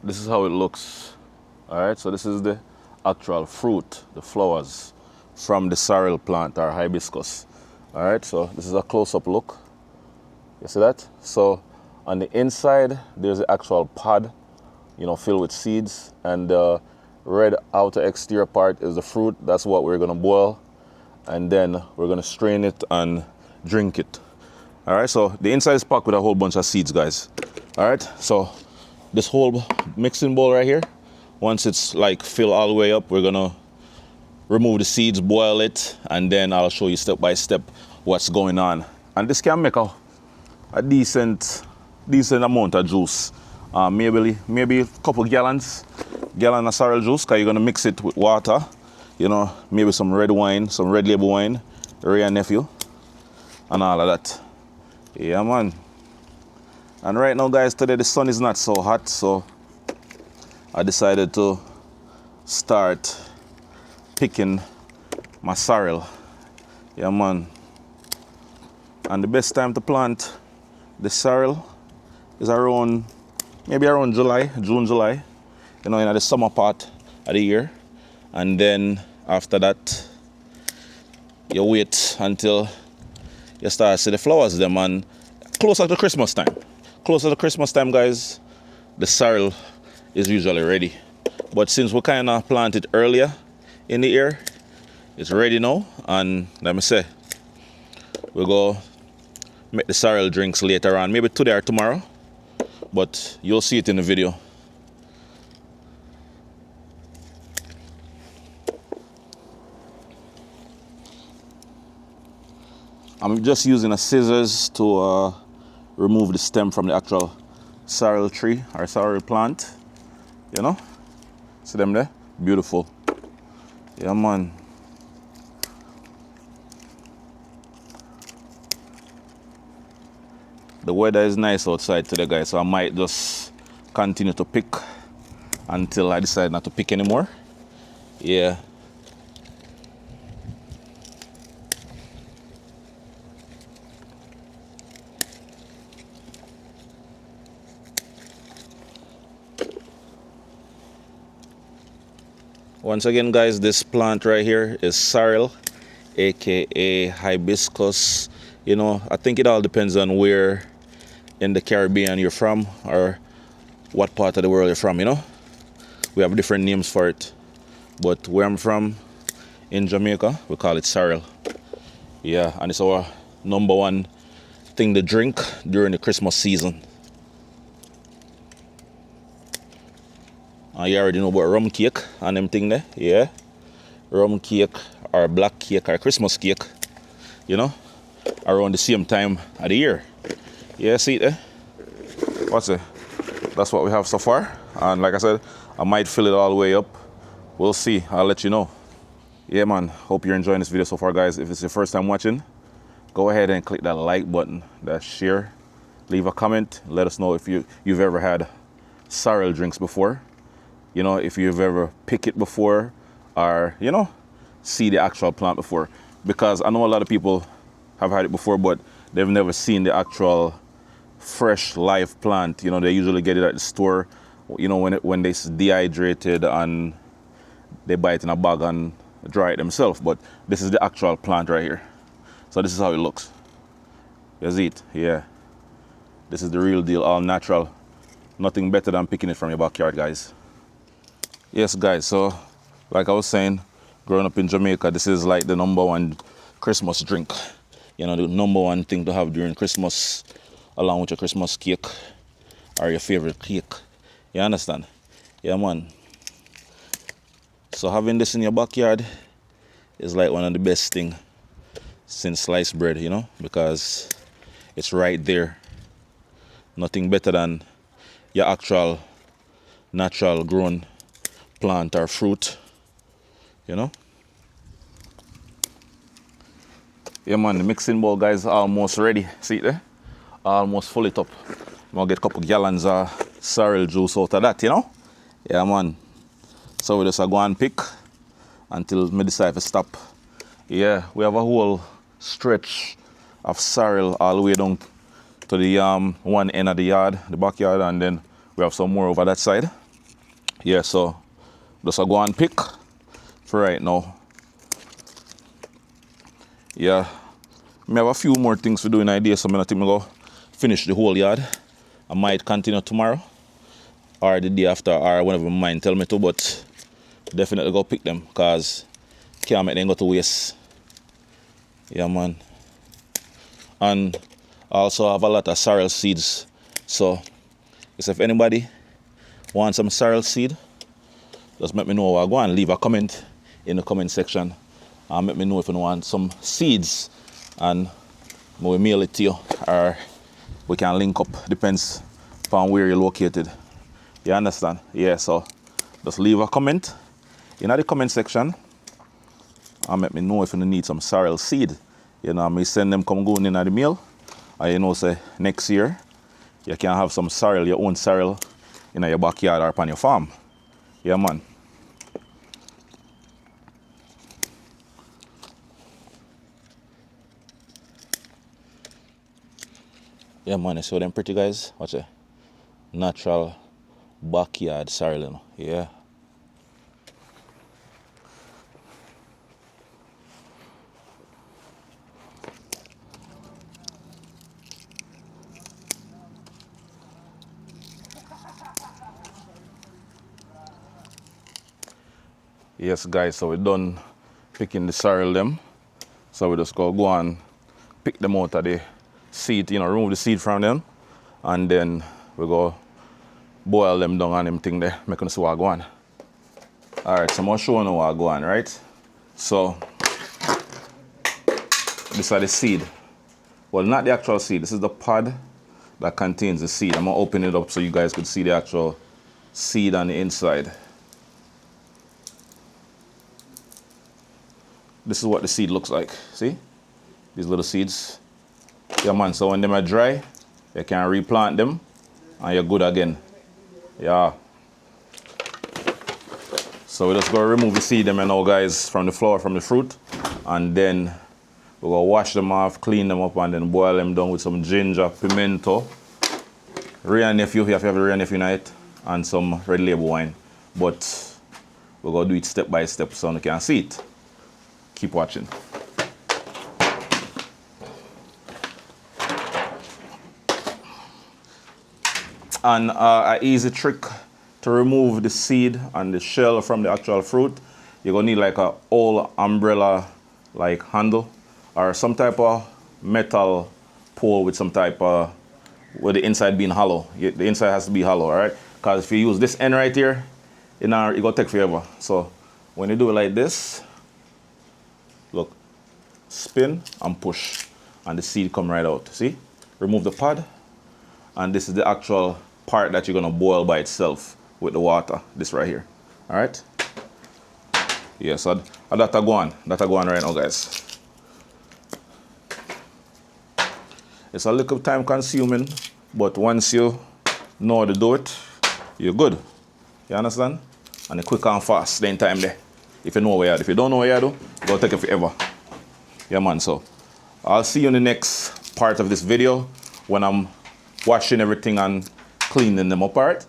this is how it looks. All right, so this is the actual fruit, the flowers from the sorrel plant or hibiscus. All right, so this is a close-up look. You see that? So on the inside, there's the actual pod, filled with seeds, and the red outer exterior part is the fruit. That's what we're gonna boil, and then we're gonna strain it and drink it. All right, so the inside is packed with a whole bunch of seeds, guys. All right, so this whole mixing bowl right here, once it's like filled all the way up, we're gonna remove the seeds, boil it, and then I'll show you step by step what's going on. And this can make a decent amount of juice. Maybe a couple gallon of sorrel juice, because you're gonna mix it with water. Maybe some red wine, some red label wine, Ray and nephew, and all of that. Yeah, man. And right now, guys, today the sun is not so hot, so I decided to start picking my sorrel. Yeah, man. And the best time to plant the sorrel is maybe around June, July, in the summer part of the year. And then after that, you wait until you start to see the flowers them, and closer to Christmas time. Closer to Christmas time, guys, the sorrel is usually ready. But since we kind of planted earlier in the year, it's ready now. And let me say, we'll go make the sorrel drinks later on, maybe today or tomorrow, but you'll see it in the video. I'm just using a scissors to remove the stem from the actual sorrel tree or sorrel plant. See them there? Beautiful. Yeah, man. The weather is nice outside today, guys, so I might just continue to pick until I decide not to pick anymore. Yeah. Once again, guys, this plant right here is sorrel, aka hibiscus. I think it all depends on where in the Caribbean you're from or what part of the world you're from. We have different names for it, but where I'm from in Jamaica, we call it sorrel. Yeah, and it's our number one thing to drink during the Christmas season. You already know about rum cake and them thing there, yeah. Rum cake or black cake or Christmas cake, around the same time of the year. Yeah, see it there? What's it? That's what we have so far. And like I said, I might fill it all the way up. We'll see. I'll let you know. Yeah, man. Hope you're enjoying this video so far, guys. If it's your first time watching, go ahead and click that like button, that share. Leave a comment. Let us know if you've ever had sorrel drinks before. If you've ever picked it before or, see the actual plant before. Because I know a lot of people have had it before, but they've never seen the actual fresh live plant. They usually get it at the store, when it's dehydrated and they buy it in a bag and dry it themselves. But this is the actual plant right here. So this is how it looks. You see it? Yeah. This is the real deal, all natural. Nothing better than picking it from your backyard, guys. Yes, guys, so like I was saying, growing up in Jamaica, this is like the number one Christmas drink. The number one thing to have during Christmas, along with your Christmas cake or your favorite cake. You understand? Yeah, man. So having this in your backyard is like one of the best things since sliced bread, because it's right there. Nothing better than your actual natural grown plant or fruit, Yeah, man, the mixing bowl, guys, almost ready. See it there? Almost full it up. I'm gonna get a couple gallons of sorrel juice out of that, Yeah, man. So we just go and pick until me decide to stop. Yeah, we have a whole stretch of sorrel all the way down to the one end of the yard, the backyard, and then we have some more over that side. Yeah, so just a go and pick for right now. Yeah, I have a few more things to do in idea, so I think I go finish the whole yard. I might continue tomorrow or the day after or whenever my mind tell me to, but definitely go pick them because can't make them go to waste. Yeah, man. And I also have a lot of sorrel seeds. So if anybody wants some sorrel seed, just let me know. I'll go and leave a comment in the comment section and let me know if you want some seeds and we'll mail it to you or we can link up. Depends upon where you're located. You understand? Yeah, so just leave a comment in the comment section and let me know if you need some sorrel seed. You know, I may send them come going in the mail. And you know, say next year you can have some sorrel, your own sorrel in your backyard or upon your farm. Yeah, man. Yeah, man, you saw them pretty guys? Watch it. Natural backyard sorrel, you know? Yeah. Yes, guys, so we're done picking the sorrel them. So we just go and pick them out of the seed, you know, remove the seed from them. And then we go boil them down and them thing there, make them see what go on. Alright, so I'm gonna show you what go on, right? So these are the seed. Well, not the actual seed, this is the pod that contains the seed. I'm gonna open it up so you guys could see the actual seed on the inside. This is what the seed looks like. See? These little seeds. Yeah, man, so when them are dry, you can replant them and you're good again. Yeah. So we just go remove the seed them now, guys, from the flower, from the fruit. And then we're gonna wash them off, clean them up, and then boil them down with some ginger, pimento, Ray nephew, you have to have a Ray nephew night, and some red label wine. But we're gonna do it step by step so you can see it. Keep watching. And an easy trick to remove the seed and the shell from the actual fruit, you're gonna need like a old umbrella like handle or some type of metal pole with some type of, with the inside being hollow. The inside has to be hollow, all right? Because if you use this end right here, it's gonna take forever. So when you do it like this, look, spin and push, and the seed come right out. See? Remove the pod, and this is the actual part that you're gonna boil by itself with the water. This right here. All right? Yeah, so that go on. That go on right now, guys. It's a little time consuming, but once you know how to do it, you're good. You understand? And it's quick and fast, then time there. If you know what you do. If you don't know what you do, it's gonna take you forever. Yeah, man, so I'll see you in the next part of this video when I'm washing everything and cleaning them up, all right?